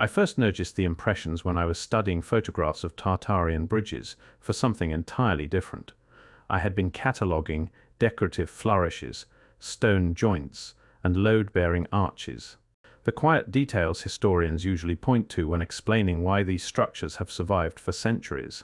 I first noticed the impressions when I was studying photographs of Tartarian bridges for something entirely different. I had been cataloguing decorative flourishes, stone joints, and load-bearing arches. The quiet details historians usually point to when explaining why these structures have survived for centuries.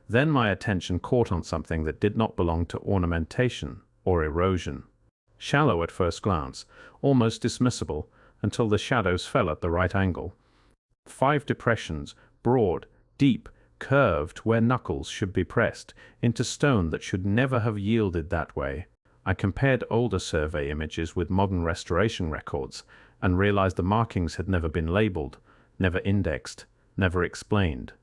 Then my attention caught on something that did not belong to ornamentation or erosion. Shallow at first glance, almost dismissible until the shadows fell at the right angle. 5 depressions, broad, deep, curved where knuckles should be pressed, into stone that should never have yielded that way. I compared older survey images with modern restoration records and realized the markings had never been labeled, never indexed, never explained.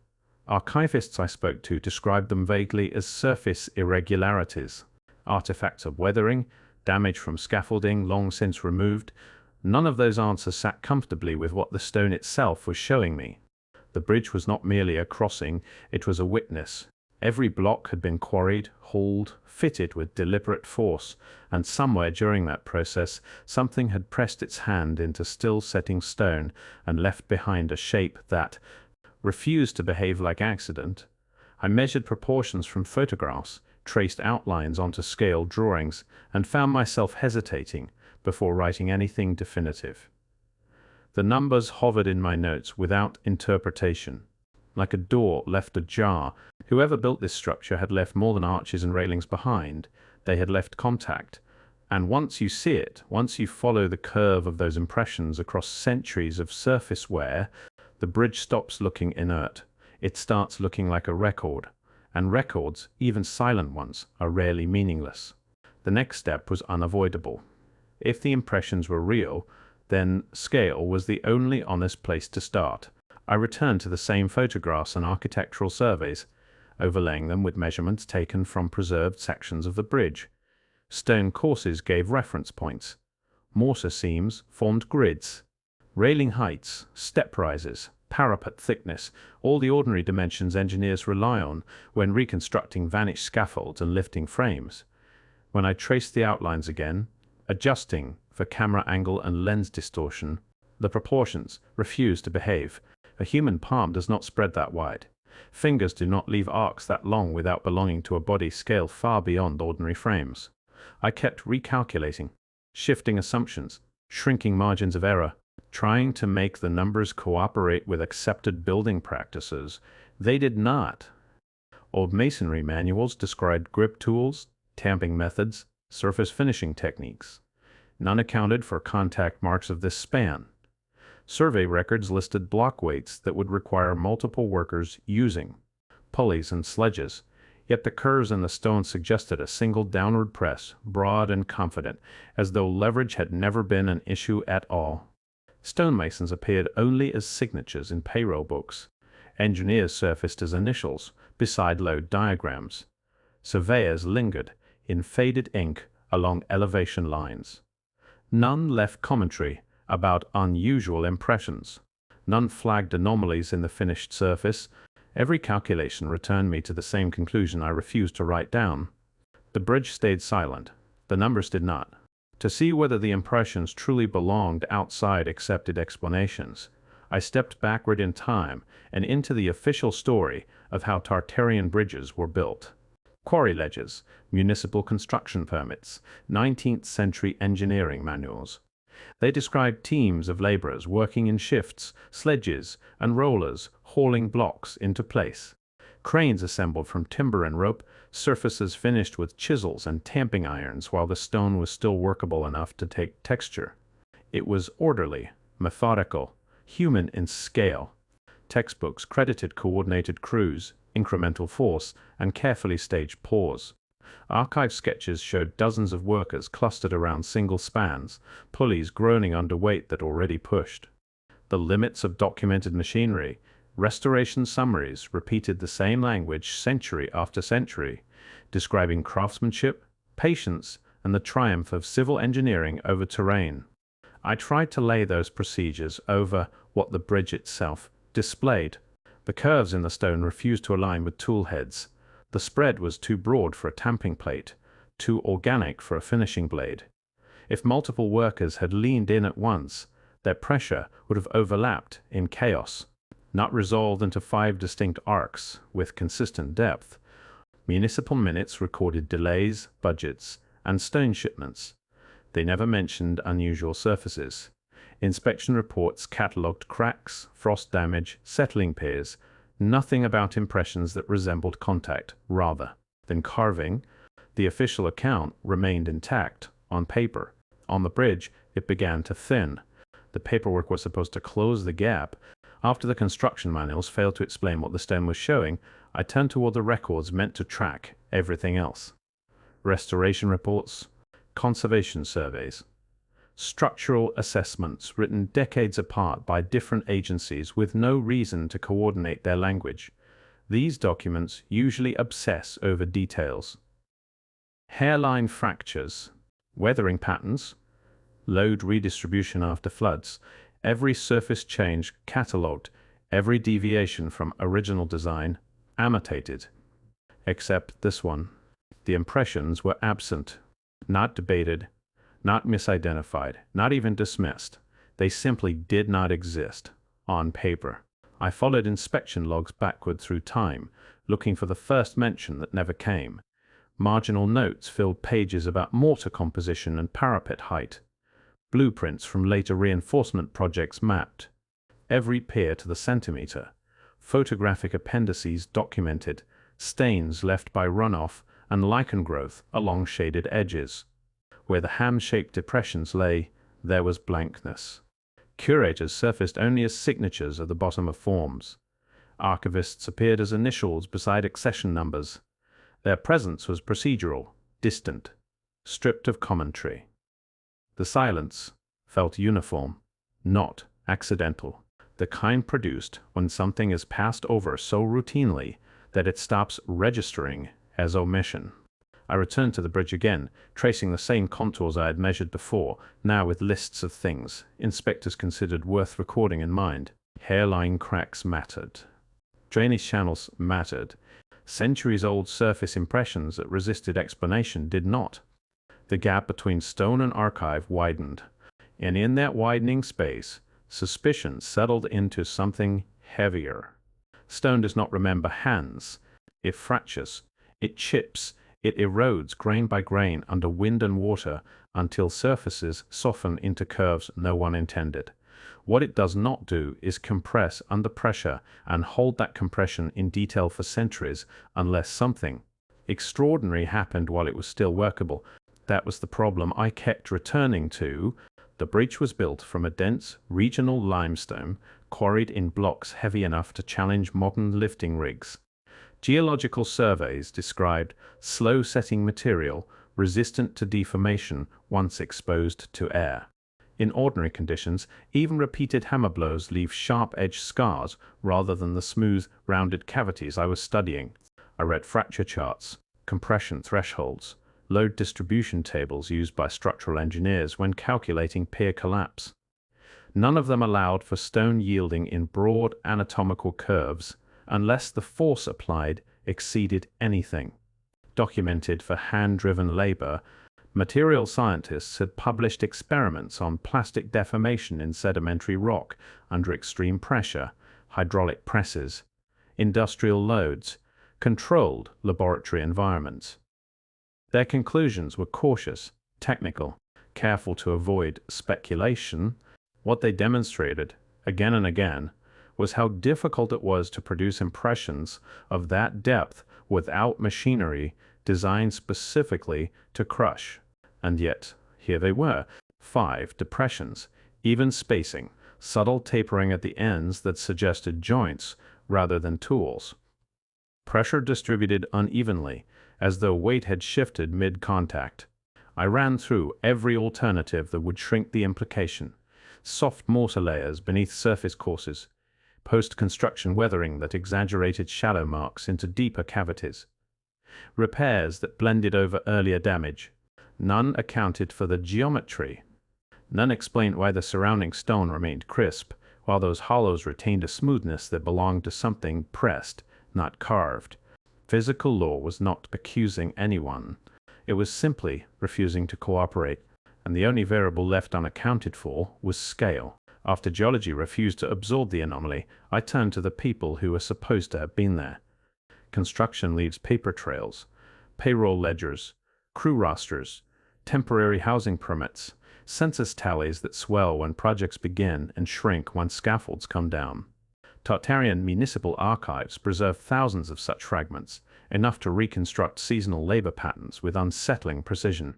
Archivists I spoke to described them vaguely as surface irregularities, artifacts of weathering, damage from scaffolding long since removed. None of those answers sat comfortably with what the stone itself was showing me. The bridge was not merely a crossing, it was a witness. Every block had been quarried, hauled, fitted with deliberate force, and somewhere during that process something had pressed its hand into still setting stone and left behind a shape that refused to behave like accident. I measured proportions from photographs, traced outlines onto scale drawings, and found myself hesitating before writing anything definitive. The numbers hovered in my notes without interpretation. Like a door left ajar, whoever built this structure had left more than arches and railings behind. They had left contact. And once you see it, once you follow the curve of those impressions across centuries of surface wear, the bridge stops looking inert. It starts looking like a record. And records, even silent ones, are rarely meaningless. The next step was unavoidable. If the impressions were real, then scale was the only honest place to start. I returned to the same photographs and architectural surveys, overlaying them with measurements taken from preserved sections of the bridge. Stone courses gave reference points. Mortar seams formed grids. Railing heights, step rises, parapet thickness, all the ordinary dimensions engineers rely on when reconstructing vanished scaffolds and lifting frames. When I traced the outlines again, adjusting for camera angle and lens distortion, the proportions refused to behave. A human palm does not spread that wide. Fingers do not leave arcs that long without belonging to a body scale far beyond ordinary frames. I kept recalculating, shifting assumptions, shrinking margins of error, trying to make the numbers cooperate with accepted building practices. They did not. Old masonry manuals described grip tools, tamping methods, surface finishing techniques. None accounted for contact marks of this span. Survey records listed block weights that would require multiple workers using pulleys and sledges, yet the curves in the stone suggested a single downward press, broad and confident, as though leverage had never been an issue at all. Stonemasons appeared only as signatures in payroll books. Engineers surfaced as initials beside load diagrams. Surveyors lingered in faded ink along elevation lines. None left commentary about unusual impressions. None flagged anomalies in the finished surface. Every calculation returned me to the same conclusion I refused to write down. The bridge stayed silent. The numbers did not. To see whether the impressions truly belonged outside accepted explanations, I stepped backward in time and into the official story of how Tartarian bridges were built. Quarry ledges, municipal construction permits, 19th century engineering manuals. They described teams of laborers working in shifts, sledges, and rollers hauling blocks into place. Cranes assembled from timber and rope, surfaces finished with chisels and tamping irons while the stone was still workable enough to take texture. It was orderly, methodical, human in scale. Textbooks credited coordinated crews, incremental force, and carefully staged pause. Archive sketches showed dozens of workers clustered around single spans, pulleys groaning under weight that already pushed. The limits of documented machinery, restoration summaries repeated the same language century after century, describing craftsmanship, patience, and the triumph of civil engineering over terrain. I tried to lay those procedures over what the bridge itself displayed. The curves in the stone refused to align with tool heads. The spread was too broad for a tamping plate, too organic for a finishing blade. If multiple workers had leaned in at once, Their pressure would have overlapped in chaos, not resolved into 5 distinct arcs with consistent depth. Municipal minutes recorded delays, budgets, and stone shipments. They never mentioned unusual surfaces. Inspection reports catalogued cracks, frost damage, settling piers, nothing about impressions that resembled contact. Rather than carving, the official account remained intact on paper. On the bridge, it began to thin. The paperwork was supposed to close the gap. After the construction manuals failed to explain what the stone was showing, I turned toward the records meant to track everything else. Restoration reports, conservation surveys, structural assessments written decades apart by different agencies with no reason to coordinate their language. These documents usually obsess over details. Hairline fractures, weathering patterns, load redistribution after floods, every surface change catalogued, every deviation from original design annotated. Except this one. The impressions were absent, not debated, not misidentified, not even dismissed. They simply did not exist on paper. I followed inspection logs backward through time, looking for the first mention that never came. Marginal notes filled pages about mortar composition and parapet height. Blueprints from later reinforcement projects mapped every pier to the centimeter. Photographic appendices documented stains left by runoff and lichen growth along shaded edges. Where the ham-shaped depressions lay, there was blankness. Curators surfaced only as signatures at the bottom of forms. Archivists appeared as initials beside accession numbers. Their presence was procedural, distant, stripped of commentary. The silence felt uniform, not accidental. The kind produced when something is passed over so routinely that it stops registering as omission. I returned to the bridge again, tracing the same contours I had measured before, now with lists of things inspectors considered worth recording in mind. Hairline cracks mattered. Drainage channels mattered. Centuries-old surface impressions that resisted explanation did not. The gap between stone and archive widened, and in that widening space, suspicion settled into something heavier. Stone does not remember hands. It fractures, it chips, it erodes grain by grain under wind and water until surfaces soften into curves no one intended. What it does not do is compress under pressure and hold that compression in detail for centuries unless something extraordinary happened while it was still workable. That was the problem I kept returning to. The bridge was built from a dense, regional limestone, quarried in blocks heavy enough to challenge modern lifting rigs. Geological surveys described slow-setting material resistant to deformation once exposed to air. In ordinary conditions, even repeated hammer blows leave sharp-edged scars rather than the smooth, rounded cavities I was studying. I read fracture charts, compression thresholds, load distribution tables used by structural engineers when calculating pier collapse. None of them allowed for stone yielding in broad anatomical curves unless the force applied exceeded anything. Documented for hand-driven labor, material scientists had published experiments on plastic deformation in sedimentary rock under extreme pressure, hydraulic presses, industrial loads, controlled laboratory environments. Their conclusions were cautious, technical, careful to avoid speculation. What they demonstrated, again and again, was how difficult it was to produce impressions of that depth without machinery designed specifically to crush. And yet, here they were, 5 depressions, even spacing, subtle tapering at the ends that suggested joints rather than tools. Pressure distributed unevenly, as though weight had shifted mid-contact. I ran through every alternative that would shrink the implication. Soft mortar layers beneath surface courses, post-construction weathering that exaggerated shadow marks into deeper cavities, repairs that blended over earlier damage. None accounted for the geometry. None explained why the surrounding stone remained crisp, while those hollows retained a smoothness that belonged to something pressed, not carved. Physical law was not accusing anyone. It was simply refusing to cooperate, and the only variable left unaccounted for was scale. After geology refused to absorb the anomaly, I turned to the people who were supposed to have been there. Construction leaves paper trails, payroll ledgers, crew rosters, temporary housing permits, census tallies that swell when projects begin and shrink when scaffolds come down. Tartarian municipal archives preserve thousands of such fragments, enough to reconstruct seasonal labor patterns with unsettling precision.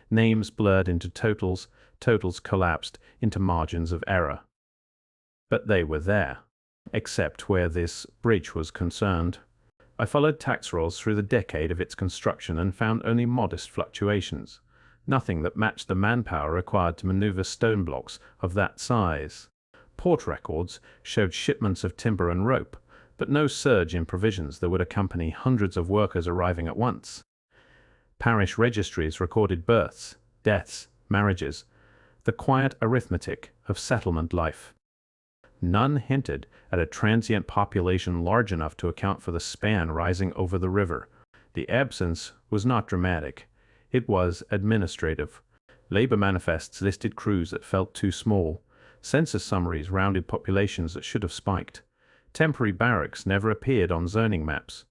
Names blurred into totals, totals collapsed into margins of error. But they were there, except where this bridge was concerned. I followed tax rolls through the decade of its construction and found only modest fluctuations, nothing that matched the manpower required to maneuver stone blocks of that size. Port records showed shipments of timber and rope, but no surge in provisions that would accompany hundreds of workers arriving at once. Parish registries recorded births, deaths, marriages, the quiet arithmetic of settlement life. None hinted at a transient population large enough to account for the span rising over the river. The absence was not dramatic. It was administrative. Labor manifests listed crews that felt too small. Census summaries rounded populations that should have spiked. Temporary barracks never appeared on zoning maps.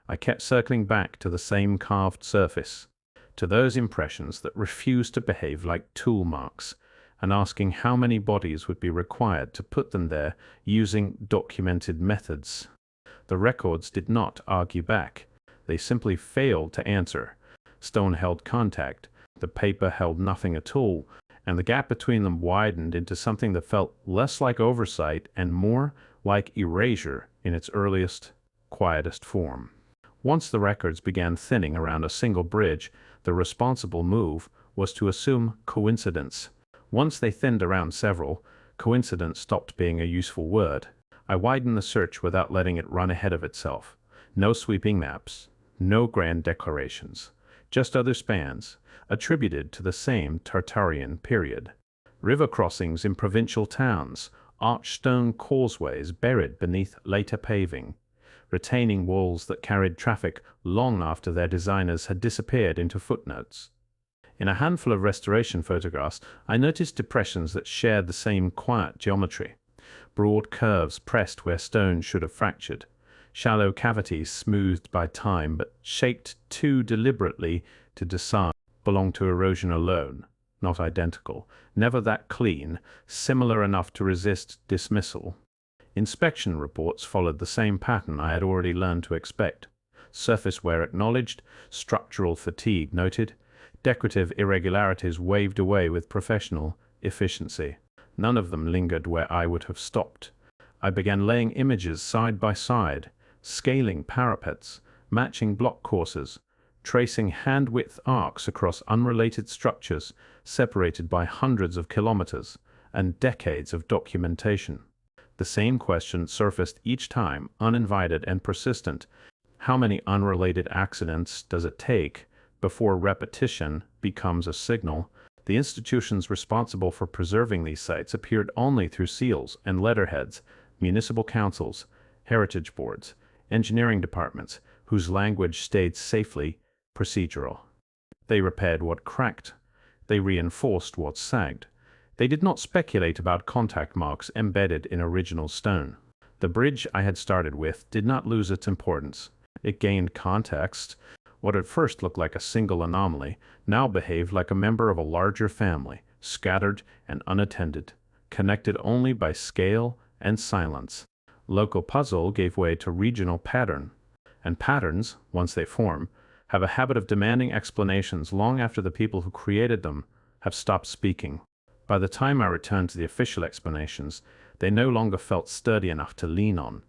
I kept circling back to the same carved surface, to those impressions that refused to behave like tool marks, and asking how many bodies would be required to put them there using documented methods. The records did not argue back. They simply failed to answer. Stone held contact, the paper held nothing at all, and the gap between them widened into something that felt less like oversight and more like erasure in its earliest, quietest form. Once the records began thinning around a single bridge, the responsible move was to assume coincidence. Once they thinned around several, coincidence stopped being a useful word. I widened the search without letting it run ahead of itself. No sweeping maps, no grand declarations, just other spans, attributed to the same Tartarian period. River crossings in provincial towns, arched stone causeways buried beneath later paving, retaining walls that carried traffic long after their designers had disappeared into footnotes. In a handful of restoration photographs, I noticed depressions that shared the same quiet geometry. Broad curves pressed where stone should have fractured. Shallow cavities smoothed by time but shaped too deliberately to decide belonged to erosion alone, not identical, never that clean, similar enough to resist dismissal. Inspection reports followed the same pattern I had already learned to expect. Surface wear acknowledged, structural fatigue noted, decorative irregularities waved away with professional efficiency. None of them lingered where I would have stopped. I began laying images side by side, scaling parapets, matching block courses, tracing hand-width arcs across unrelated structures separated by hundreds of kilometers and decades of documentation. The same question surfaced each time, uninvited and persistent. How many unrelated accidents does it take before repetition becomes a signal? The institutions responsible for preserving these sites appeared only through seals and letterheads, municipal councils, heritage boards, engineering departments, whose language stayed safely procedural. They repaired what cracked. They reinforced what sagged. They did not speculate about contact marks embedded in original stone. The bridge I had started with did not lose its importance. It gained context. What at first looked like a single anomaly now behaved like a member of a larger family, scattered and unattended, connected only by scale and silence. Local puzzle gave way to regional pattern, and patterns, once they form, have a habit of demanding explanations long after the people who created them have stopped speaking. By the time I returned to the official explanations, they no longer felt sturdy enough to lean on.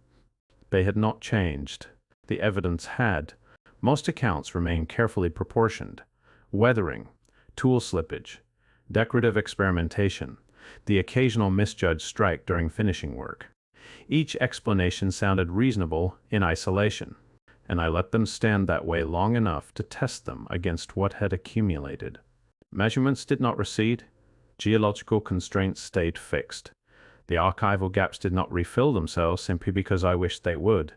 They had not changed. The evidence had. Most accounts remained carefully proportioned. Weathering, tool slippage, decorative experimentation, the occasional misjudged strike during finishing work. Each explanation sounded reasonable in isolation, and I let them stand that way long enough to test them against what had accumulated. Measurements did not recede. Geological constraints stayed fixed. The archival gaps did not refill themselves simply because I wished they would.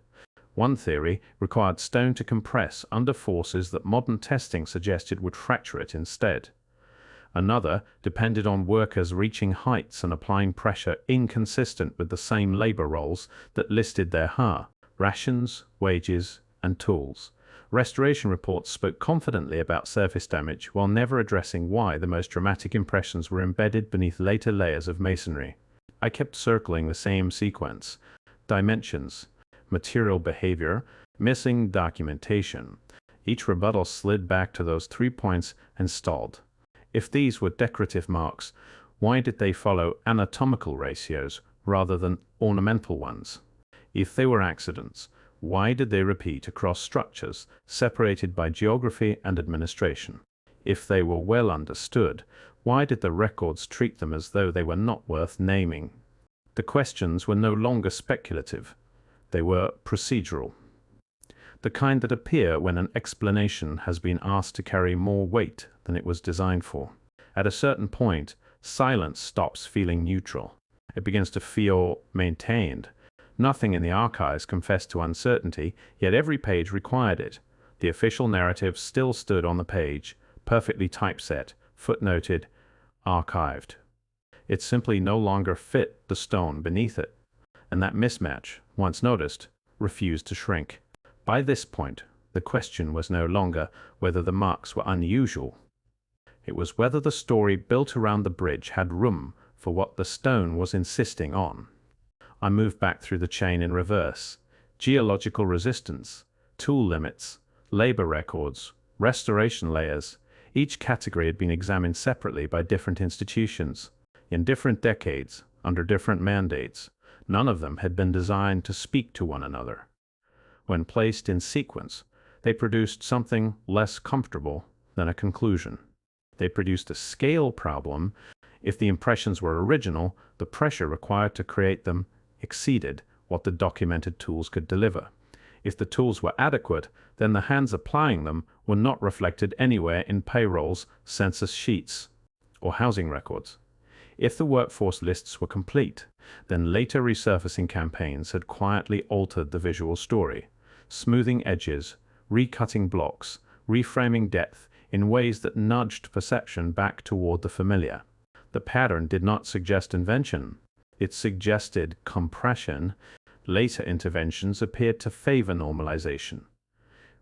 One theory required stone to compress under forces that modern testing suggested would fracture it instead. Another depended on workers reaching heights and applying pressure inconsistent with the same labor roles that listed their rations, wages, and tools. Restoration reports spoke confidently about surface damage while never addressing why the most dramatic impressions were embedded beneath later layers of masonry. I kept circling the same sequence: dimensions, material behavior, missing documentation. Each rebuttal slid back to those 3 points and stalled. If these were decorative marks, why did they follow anatomical ratios rather than ornamental ones? If they were accidents, why did they repeat across structures separated by geography and administration? If they were well understood, why did the records treat them as though they were not worth naming? The questions were no longer speculative. They were procedural. The kind that appear when an explanation has been asked to carry more weight than it was designed for. At a certain point, silence stops feeling neutral. It begins to feel maintained. Nothing in the archives confessed to uncertainty, yet every page required it. The official narrative still stood on the page, perfectly typeset, footnoted, archived. It simply no longer fit the stone beneath it, and that mismatch, once noticed, refused to shrink. By this point, the question was no longer whether the marks were unusual. It was whether the story built around the bridge had room for what the stone was insisting on. I moved back through the chain in reverse. Geological resistance, tool limits, labor records, restoration layers. Each category had been examined separately by different institutions, in different decades, under different mandates. None of them had been designed to speak to one another. When placed in sequence, they produced something less comfortable than a conclusion. They produced a scale problem. If the impressions were original, the pressure required to create them exceeded what the documented tools could deliver. If the tools were adequate, then the hands applying them were not reflected anywhere in payrolls, census sheets, or housing records. If the workforce lists were complete, then later resurfacing campaigns had quietly altered the visual story, smoothing edges, recutting blocks, reframing depth in ways that nudged perception back toward the familiar. The pattern did not suggest invention. It suggested compression. Later interventions appeared to favor normalization.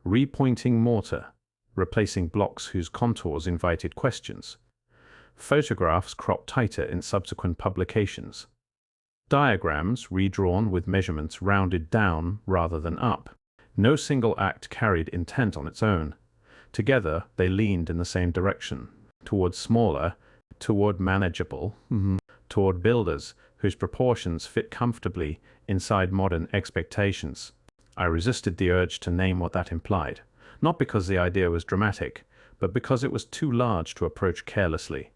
Repointing mortar, replacing blocks whose contours invited questions. Photographs cropped tighter in subsequent publications. Diagrams redrawn with measurements rounded down rather than up. No single act carried intent on its own. Together, they leaned in the same direction, toward smaller, toward manageable, toward builders whose proportions fit comfortably inside modern expectations. I resisted the urge to name what that implied, not because the idea was dramatic, but because it was too large to approach carelessly.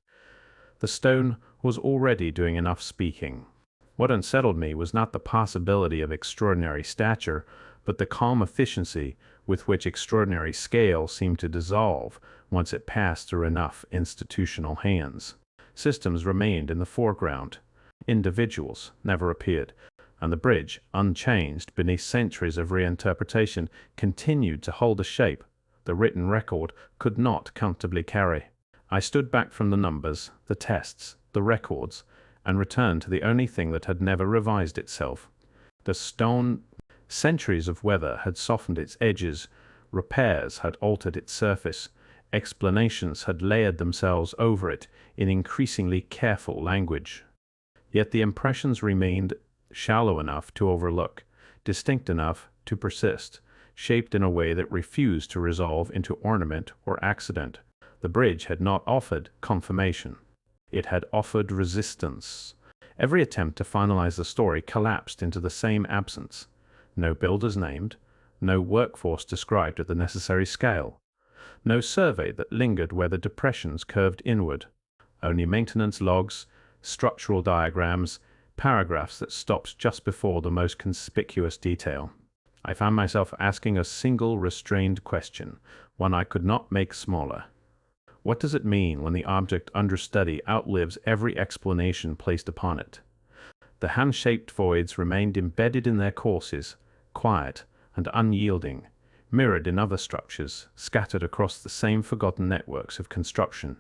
The stone was already doing enough speaking. What unsettled me was not the possibility of extraordinary stature, but the calm efficiency with which extraordinary scale seemed to dissolve once it passed through enough institutional hands. Systems remained in the foreground. Individuals never appeared, and the bridge, unchanged beneath centuries of reinterpretation, continued to hold a shape the written record could not comfortably carry. I stood back from the numbers, the tests, the records, and returned to the only thing that had never revised itself. The stone. Centuries of weather had softened its edges, repairs had altered its surface, explanations had layered themselves over it in increasingly careful language. Yet the impressions remained shallow enough to overlook, distinct enough to persist, shaped in a way that refused to resolve into ornament or accident. The bridge had not offered confirmation. It had offered resistance. Every attempt to finalize the story collapsed into the same absence. No builders named, no workforce described at the necessary scale, no survey that lingered where the depressions curved inward, only maintenance logs, structural diagrams, paragraphs that stopped just before the most conspicuous detail. I found myself asking a single restrained question, one I could not make smaller. What does it mean when the object under study outlives every explanation placed upon it? The hand-shaped voids remained embedded in their courses, quiet and unyielding, mirrored in other structures, scattered across the same forgotten networks of construction.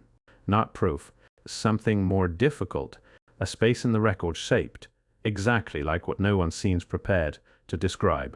not proof, something more difficult, a space in the record shaped exactly like what no one seems prepared to describe.